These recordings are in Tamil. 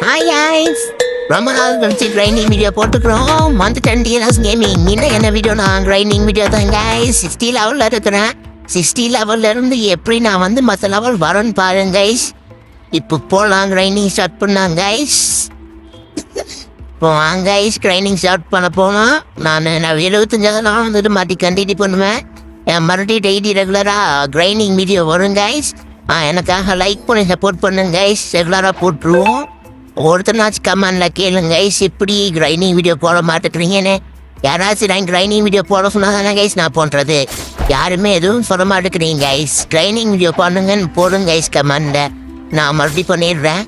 Hi guys! ரொம்ப நாள் கழிச்சு கிரைண்டிங் வீடியோ போட்டுக்கிறோம். வந்துட்டேன் டிஎன்எஸ் கேமிங். இன்னும் என்ன வீடியோ? நான் கிரைண்டிங் வீடியோ தான் கைஸ். 60 லெவலில் இருக்கிறேன். 60 லெவலில் இருந்து எப்படி நான் வந்து மற்ற லெவல் வரேன்னு பாருங்க கைஸ். இப்போ போகலாம், கிரைண்டிங் ஸ்டார்ட் பண்ணாங்க கைஸ். இப்போ வாங்க கைஸ், கிரைண்டிங் ஸ்டார்ட் பண்ண போனால் நான் 75 நாள் வந்துட்டு மாட்டி கண்டினியூ பண்ணுவேன். மறுபடியும் டெய்லி ரெகுலராக கிரைண்டிங் வீடியோ வரும் கைஸ். எனக்காக லைக் பண்ணி சப்போர்ட் பண்ணுங்க கைஸ். ரெகுலராக போட்டுருவோம். ஒருத்தனாச்சும் கமெண்டில் கேளுங்க கைஸ், இப்படி கிரைண்டிங் வீடியோ போட மாட்டேங்கிறீங்கன்னு. யாராச்சும் நான் கிரைண்டிங் வீடியோ போட சொன்னால் தானே கைஸ் நான் பண்ணுறது. யாருமே எதுவும் சொல்ல மாட்டேங்கிறீங்க கைஸ். கிரைண்டிங் வீடியோ பண்ணுங்கன்னு போடுங்க கைஸ் கமெண்டில். நான் மறுபடியும் பண்ணிடுறேன்.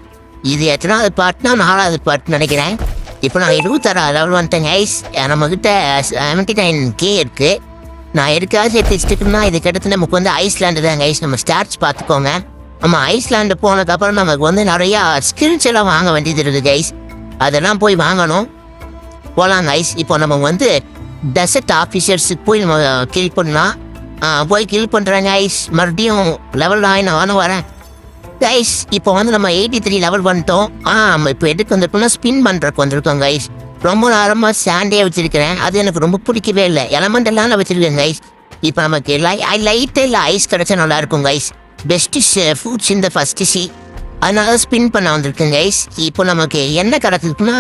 இது எத்தனாவது பார்ட்னா 4வது பார்ட் நினைக்கிறேன். இப்போ நான் 26 லெவல் வந்துட்டேன் கைஸ். நம்மக்கிட்ட 79K இருக்குது. நான் எதுக்காக சேர்த்துச்சுட்டுக்குன்னா இது கிட்டத்தட்ட நமக்கு வந்து ஐஸ்லாண்டு தான் கைஸ். நம்ம ஸ்டார்ட்ஸ் பார்த்துக்கோங்க. நம்ம ஐஸ்லாண்டு போனதுக்கப்புறம் நமக்கு வந்து நிறையா ஸ்கில்ஸ் எல்லாம் வாங்க வேண்டியது இருக்குது கைஸ். அதெல்லாம் போய் வாங்கணும். போகலாம் கைஸ். இப்போ நம்ம வந்து டெசர்ட் ஆஃபீஸர்ஸுக்கு போய் நம்ம கில் பண்ணலாம். போய் கில் பண்ணுறேன் கைஸ். மறுபடியும் லெவல் ஆகி நான் வரேன் கைஸ். இப்போ வந்து நம்ம 83 லெவல் வந்துட்டோம். இப்போ எதுக்கு வந்திருக்கோம்னா ஸ்பின் பண்ணுறதுக்கு வந்திருக்கோம் கைஸ். ரொம்ப நேரமாக சாண்டே வச்சுருக்கிறேன். அது எனக்கு ரொம்ப பிடிக்கவே இல்லை. எலமெண்ட் எல்லாம் நான் வச்சுருக்கேன் கைஸ். இப்போ நமக்கு லைட்டு இல்லை ஐஸ் கிடச்சா நல்லாயிருக்கும் கைஸ். பெஸ்ட்டு ஃபுட்ஸ் இந்த ஃபஸ்ட்டு அதனால ஸ்பின் பண்ண வந்திருக்கேன் கைஸ். இப்போ நமக்கு என்ன கிடச்சிருக்குன்னா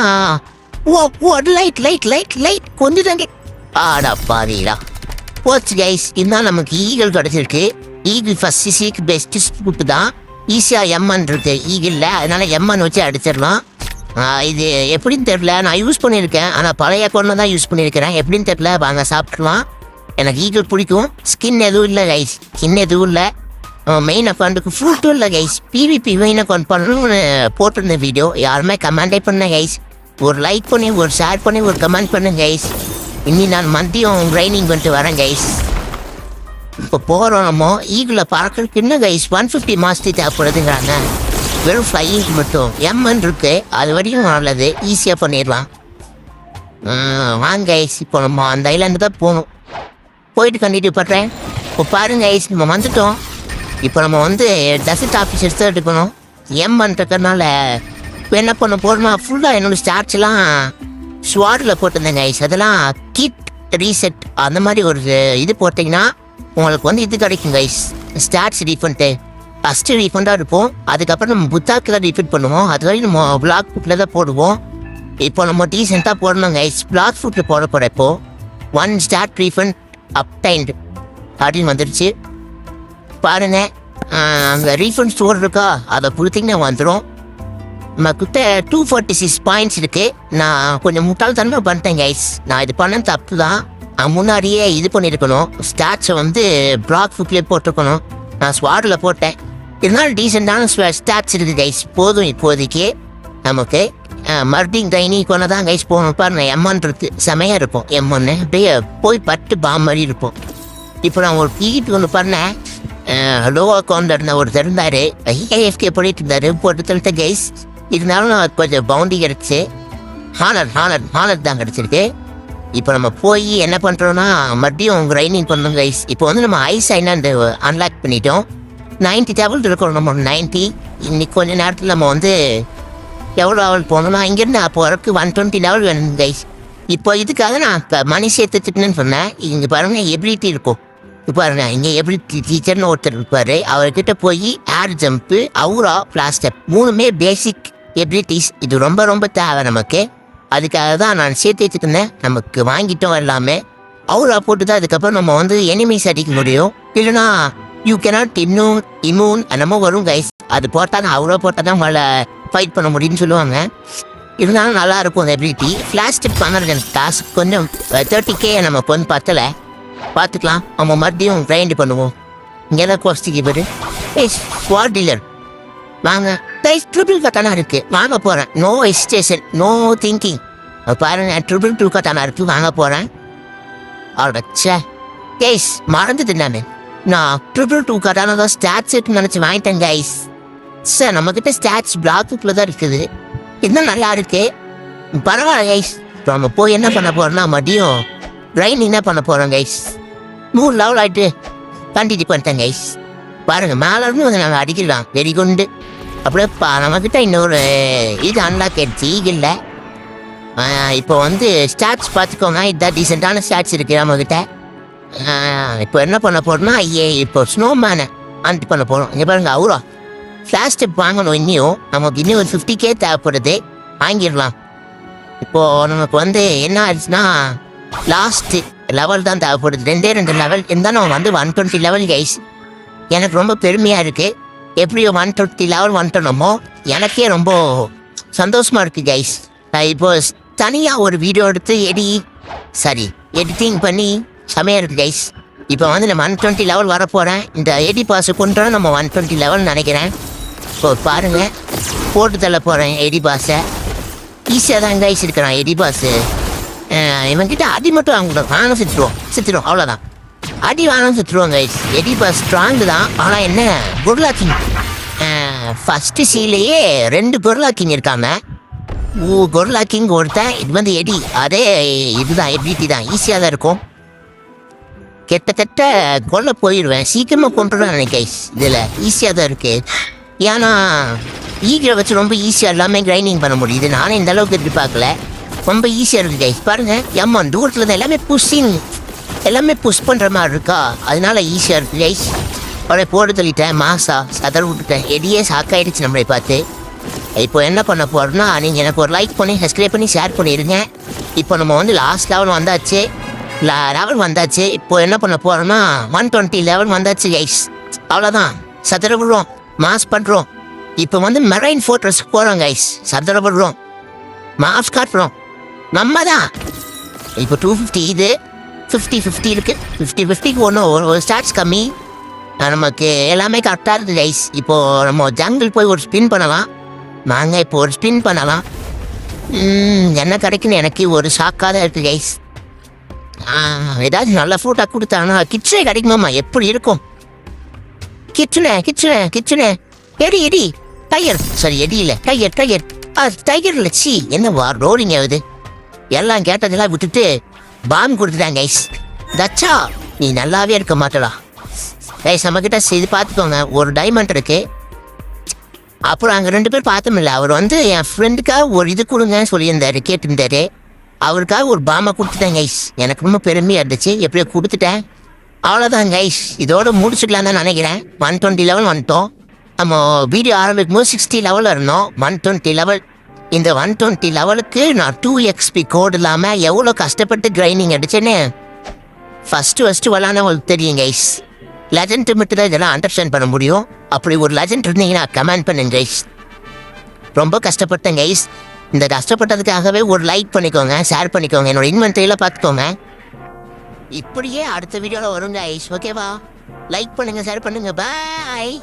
லைட் லைட் லைட் லைட் கொஞ்சம் தாங்க. ஆடா பாதிடா போச்சு கைஸ். இருந்தாலும் நமக்கு ஈகிள் கிடச்சிருக்கு. ஈகிள் ஃபஸ்ட்டு சீக்கு பெஸ்ட்டு ஃபுட்டு தான். ஈஸியாக எம்மன் இருக்கு ஈகிளில், அதனால எம்மன் வச்சு அடிச்சிடலாம். இது எப்படின்னு தெரில, நான் யூஸ் பண்ணியிருக்கேன். ஆனால் பழைய அக்கௌண்ட்டில் தான் யூஸ் பண்ணியிருக்கிறேன். எப்படின்னு தெரில, வாங்க சாப்பிட்லாம். எனக்கு ஈகிள் பிடிக்கும். ஸ்கின் எதுவும் இல்லை கைஸ், ஸ்கின் எதுவும் இல்லை. மெயின் அக்கௌண்ட்டுக்கு ஃபுல்ட்டும் இல்லை கைஸ். பிவிபி மெயின் அக்கௌண்ட் பண்ணணும்னு போட்டிருந்த வீடியோ யாருமே கமெண்டே பண்ண கைஸ். ஒரு லைக் பண்ணி, ஒரு ஷேர் பண்ணி, ஒரு கமெண்ட் பண்ணுங்க கைஸ். இன்னி நான் மதியம் கிரைண்டிங் பண்ணிட்டு வரேன் கைஸ். இப்போ போகிறோம் நம்ம ஈகிளில் பார்க்கறதுக்கு இன்னும் கைஸ் 150 மாஸ்டர் தேவைப்படுதுங்கிறாங்க. வெறும் ஃப்ளையிங் மட்டும் எம்மன் இருக்கு. அது வரையும் நல்லது, ஈஸியாக பண்ணிடலாம். வாங்க கைஸ், இப்போ நம்ம அந்த ஐலாண்டு தான் போகணும். போயிட்டு கண்டினியூ பண்ணுறேன். இப்போ பாருங்க கைஸ், நம்ம வந்துட்டோம். இப்போ நம்ம வந்து டெசர்ட் ஆஃபீஸர்ஸ் தான் எடுக்கணும். எம்மன் இருக்கிறதுனால இப்போ என்ன பண்ண போகிறோம்னா ஃபுல்லாக என்னோடய ஸ்டார்ட்ஸ்லாம் ஸ்வாடில் போட்டிருந்தேன் கைஸ். அதெல்லாம் கிட் ரீசெட் அந்த மாதிரி ஒரு இது போட்டிங்கன்னா உங்களுக்கு வந்து இது கிடைக்கும் கைஸ், ஸ்டார்ட்ஸ் ரீஃபண்டு. ஃபஸ்ட்டு ரீஃபண்டாக இருப்போம். அதுக்கப்புறம் நம்ம புத்தாக்கில் தான் ரீஃபண்ட் பண்ணுவோம். அது வரைக்கும் நம்ம பிளாக் ஃபுட்டில் தான் போடுவோம். இப்போ நம்ம டீசெண்டாக போடணும் கைஸ். பிளாக் ஃபுட்டில் போட போகிறேன். இப்போது 1 ஸ்டார்ட் ரீஃபண்ட் அப்டைன்டு அப்படின்னு வந்துடுச்சு. பாருங்கள், அங்கே ரீஃபண்ட் ஸ்டோர் இருக்கா, அதை கொடுத்தீங்கன்னா வந்துடும். நம்மக்கிட்ட 246 பாயிண்ட்ஸ் இருக்குது. நான் கொஞ்சம் முட்டாள்தனமாக பண்ணிட்டேன் கைஸ். நான் இது பண்ண தப்பு தான். முன்னாடியே இது பண்ணியிருக்கணும். ஸ்டாட்ஸை வந்து பிளாக் ஃபுட்லேயே போட்டிருக்கணும். நான் ஸ்வாடில் போட்டேன். இருந்தாலும் டீசெண்டான ஸ்டாட்ஸ் இருக்குது கைஸ். போதும் இப்போதைக்கு நமக்கு. மறுபடியும் ட்ரைனிங் கொண்டு தான் கைஸ் போகணும். பாருங்க, எம்மன் இருக்குது, செமையாக இருக்கும். எம்மன்னு அப்படியே போய் பட்டு பாம் மாதிரி இருக்கும். இப்போ நான் ஒரு பிஇபி ஒன்று பண்ணேன். லோ அக்கௌண்ட் இருந்த ஒருத்தர் இருந்தார், ஐஏஎஃப்கே பண்ணிட்டு இருந்தார். போட்டு தள்ளிட்ட கைஸ். இருந்தாலும் நான் கொஞ்சம் பவுண்டி கிடச்சி ஹானர் தான் கிடச்சிருக்கு. இப்போ நம்ம போய் என்ன பண்ணுறோன்னா மறுபடியும் கிரைண்டிங் பண்ணணும் கைஸ். இப்போ வந்து நம்ம ஐஸ் ஐலாண்டு அன்லாக் பண்ணிட்டோம். 90 லெவல் இருக்கணும் நம்ம. 90 இன்னைக்கு கொஞ்சம் நேரத்தில் நம்ம வந்து எவ்வளோ லெவல் போகணும்னா இங்கேருந்து அப்போ வரைக்கும் 120 லெவல் வேணும் கைஸ். இப்போ இதுக்காக நான் மணி சேர்த்துட்டுன்னு சொன்னேன். இங்கே பாருங்கள் எபிலிட்டி இருக்கும். இப்போ பாருங்க, இங்கே எபிலிட்டி டீச்சர்னு ஒருத்தர் இருப்பார். அவர்கிட்ட போய் ஏர் ஜம்ப்பு, அவுரா, பிளாஸ்டர் 3மே பேசிக் எபிலிட்டிஸ். இது ரொம்ப ரொம்ப தேவை நமக்கு. அதுக்காக தான் நான் சேர்த்து வச்சுருந்தேன். நமக்கு வாங்கிட்டோம் எல்லாமே. அவுரா போட்டு தான் அதுக்கப்புறம் நம்ம வந்து எனிமீஸ் அடிக்க முடியும். இல்லைனா யூ கேனாட் இம்யூன் என்னமோ வரும் கைஸ். அது போட்டால் தான், அவுரா போட்டால் தான் உங்களை ஃபைட் பண்ண முடியும்னு சொல்லுவாங்க. இருந்தாலும் நல்லாயிருக்கும் அந்த எபிலிட்டி. பிளாஸ்டிக் பண்ணுறது எனக்கு டாஸ்க் கொஞ்சம் 30K நமக்கு வந்து பத்தலை. பார்த்துக்கலாம், நம்ம மறுபடியும் கிரைண்ட் பண்ணுவோம். இங்கே தான் கோஸ்டிக்கு போய்ட்டு ஸ்வாட் டீலர் வாங்க கைஸ். ட்ரிபிள் கத்தானா இருக்குது, வாங்க போகிறேன். No hesitation, no thinking. பாருங்க, 222 கத்தானா இருக்குது, வாங்க போகிறேன். அவ்வளோச்சே கைஸ், மறந்துட்டு நான் 222 கத்தானா தான் ஸ்டாட்ஸ் இருக்குன்னு நினச்சி வாங்கிட்டேன் கைஸ். சார் நம்மக்கிட்ட ஸ்டாட்ஸ் பிளாக்குக்குள்ளே தான் இருக்குது. இன்னும் நல்லா இருக்கு, பரவாயில்ல கைஸ். இப்போ நம்ம போய் என்ன பண்ண போகிறோம்னா மதியம் கிரைண்டிங் என்ன பண்ண போகிறோம் கைஸ். 3 லெவல் ஆகிட்டு கண்டினியூ பண்ணிட்டேன் கைஸ். பாருங்கள், மேலே இருந்து வந்து நாங்கள் அடிக்கலாம். வெரி குண்டு. அப்படியே நம்மக்கிட்ட இன்னொரு இது அன்லாக் ஆயிடுச்சு இல்லை. இப்போ வந்து ஸ்டாட்ஸ் பார்த்துக்கோங்க. இதுதான் டீசெண்டான ஸ்டாட்ஸ் இருக்குது நம்மக்கிட்ட. இப்போ என்ன பண்ண போகிறோம்னா இப்போ ஸ்னோமேனை ஆன்ட் பண்ண போகிறோம். இங்கே பாருங்க அவுரா ஃப்ளாஷ் ஸ்டெப் வாங்கணும். நமக்கு இன்னும் ஒரு 50K தேவைப்படுது, வாங்கிடலாம். இப்போது நமக்கு வந்து என்ன ஆயிடுச்சுன்னா லாஸ்ட்டு லெவல் தான் தேவைப்படுது. 2 லெவல் இருந்தால் நம்ம வந்து 120 லெவல் கைஸ். எனக்கு ரொம்ப பெருமையாக இருக்குது. எப்படியோ 120 லெவல் வந்துட்டோமோ எனக்கே ரொம்ப சந்தோஷமாக இருக்குது கைஸ். இப்போ தனியாக ஒரு வீடியோ எடுத்து எடிட்டிங் பண்ணி செமையாக இருக்குது கைஸ். இப்போ வந்து நான் 120 லெவல் வரப்போகிறேன். இந்த எடி பாஸு கொண்டு நம்ம 120 லெவல் நினைக்கிறேன். இப்போ பாருங்கள், போட்டு தள்ள போகிறேன் எடி பாஸை. ஈஸியாக தான் கைஸ் இருக்கிறான் எடி பாஸு. இவன்கிட்ட அடி மட்டும் வாங்கிட்டோம், வாங்க சித்துருவோம் அவ்வளோதான். அடி வாங்க சித்துருவோம் கைஸ். எடி பாஸ் ஸ்ட்ராங்கு தான். ஆனால் என்ன குர்லா கிங் ஃபஸ்ட்டு சீலையே 2 குர்லா கிங் இருக்காங்க. குர்லா கிங் ஒருத்தன், இது வந்து எடி. அதே இதுதான் எபிலிட்டி தான், ஈஸியாக தான் இருக்கும். கிட்டத்தட்ட கொல்ல போயிடுவேன், சீக்கிரமாக கொண்டுடுவேன் நினைக்கைஸ். இதில் ஈஸியாக தான் இருக்குது. ஏன்னா ஈகிற வச்சு ரொம்ப ஈஸியாக எல்லாமே கிரைண்டிங் பண்ண முடியுது. நானே இந்த அளவுக்கு எதிர்பார்க்கல, ரொம்ப ஈஸியாக இருக்குது கைஸ். பாருங்கள் எம்மா தூரத்தில் தான் எல்லாமே புஷ் பண்ணுற மாதிரி இருக்கா, அதனால ஈஸியாக இருக்குது கைஸ். அவளை போட்டு தள்ளிட்டேன், மாசா சதற விட்டுட்டேன். எடியே சாக்காயிடுச்சு நம்மளை பார்த்து. இப்போ என்ன பண்ண போகிறோம்னா, நீங்கள் எனக்கு ஒரு லைக் பண்ணி சப்ஸ்கிரைப் பண்ணி ஷேர் பண்ணிடுங்க. இப்போ நம்ம வந்து லாஸ்ட் லெவல் வந்தாச்சு. இப்போ என்ன பண்ண போகிறோம்னா 120 லெவல் வந்தாச்சு கைஸ். அவ்வளோதான், சதற விடுறோம், மாஸ் பண்ணுறோம். இப்போ வந்து மெரைன் ஃபோர்ட்ரஸ் போகிறோம் கைஸ். சதற விடுறோம், மாஸ் காட்டுறோம். நம்ம தான் இப்போ 250, இது 50-50 இருக்குது. 50-50க்கு ஒன்றும் ஒரு ஸ்டார்ட்ஸ் கம்மி. நமக்கு எல்லாமே கரெக்டாக இருக்குது கைஸ். இப்போது நம்ம ஜங்கிள் போய் ஒரு ஸ்பின் பண்ணலாம். நாங்கள் இப்போ ஒரு ஸ்பின் பண்ணலாம். என்ன கிடைக்குன்னு எனக்கு ஒரு ஷாக்காக தான் இருக்குது கைஸ். ஏதாச்சும் நல்ல ஃப்ரூட்டாக கொடுத்தாங்கன்னா கிச்சனே கிடைக்குமாம்மா, எப்படி இருக்கும்? கிச்சனே எடி டைகர், சரி எடி இல்லை டைகர் இல்லை. சி என்ன ரோலிங் ஆகுது. எல்லாம் கேட்டதெல்லாம் விட்டுட்டு பாம் கொடுத்துட்டாங்க கைஸ். தச்சா நீ நல்லாவே இருக்க மாட்டடா கைஸ். நம்மக்கிட்ட இது பார்த்துக்கோங்க, ஒரு டைமண்ட் இருக்கு. அப்புறம் அங்கே 2 பேர் பார்த்தோமில்ல, அவர் வந்து என் ஃப்ரெண்டுக்காக ஒரு இது கொடுங்க சொல்லியிருந்தாரு, கேட்டிருந்தாரு. அவருக்காக ஒரு பாமை கொடுத்துட்டேன் கைஸ். எனக்கு ரொம்ப பெருமையாக இருந்துச்சு, எப்படியோ கொடுத்துட்டேன். அவ்வளோதான் கைஸ், இதோடு முடிச்சுக்கலாம் தான் நினைக்கிறேன். 120 லெவல் வந்துட்டோம். நம்ம வீடியோ ஆரம்பிக்கும் போது 60 லெவலில் இருந்தோம். 120 லெவல். இந்த 120 லெவலுக்கு நான் 2 XP கோடு இல்லாமல் எவ்வளோ கஷ்டப்பட்டு கிரைண்டிங் அடிச்சேன்னு ஃபஸ்ட்டு விளாண்டவங்களுக்கு தெரியும் கைஸ். லெஜண்ட் மட்டும் தான் இதெல்லாம் அண்டர்ஸ்டாண்ட் பண்ண முடியும். அப்படி ஒரு லெஜண்ட் இருந்தீங்கன்னா கமெண்ட் பண்ணுங்க கைஸ். ரொம்ப கஷ்டப்பட்டேன் கைஸ். இந்த கஷ்டப்பட்டதுக்காகவே ஒரு லைக் பண்ணிக்கோங்க, ஷேர் பண்ணிக்கோங்க, என்னோட இன்வென்ட்ரியில் பார்த்துக்கோங்க. இப்படியே அடுத்த வீடியோவில் வரும் கைஸ். ஓகேவா? லைக் பண்ணுங்கள், ஷேர் பண்ணுங்கள். பாய்.